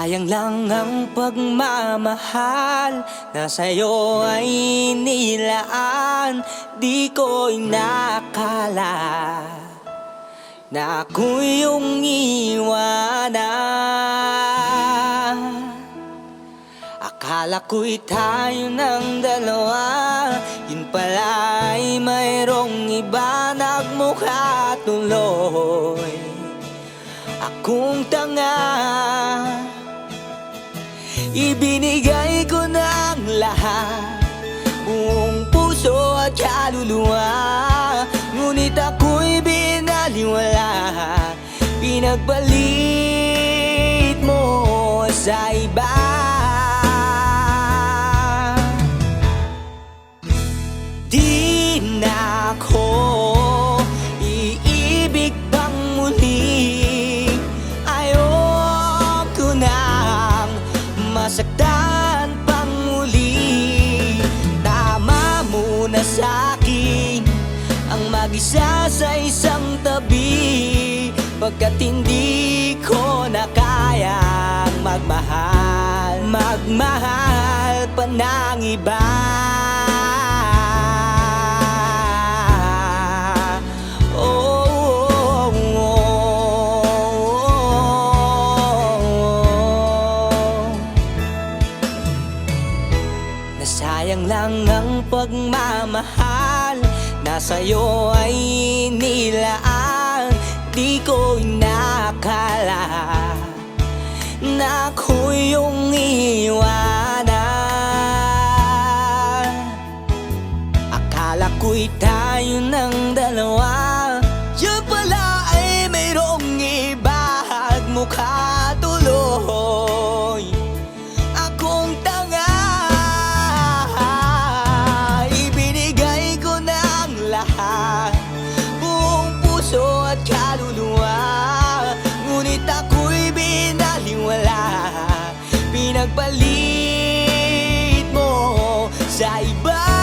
Sayang lang ang pagmamahal na sa'yo ay nilaan. Di ko inakala na ako'y iyong iwanan. Akala ko'y tayo ng dalawa, yun pala ay mayroong iba. Nagmukha tuloy akong tanga. Ibinigay ko na ang lahat, buong puso at kaluluwa. Ngunit ako'y binaliwala, pinagpalit mo sa iba. Di na ako iibig pang muli. Ayoko nang masaktan pang muli. Tama mo na sa'kin ang mag-isa sa isang tabi, pagkat hindi ko na kayang magmahal, magmahal pa ng iba. Sayang lang ang pagmamahal na sa'yo ay nilaan. Di ko inakala na ako'y iyong iwanan. Akala ko'y tayo ng dalawa, yun pala ay mayroong iba. Mukha tuloy akong tanga. Buong puso at kaluluwa, ngunit ako'y binaliwala, pinagpalit mo sa iba.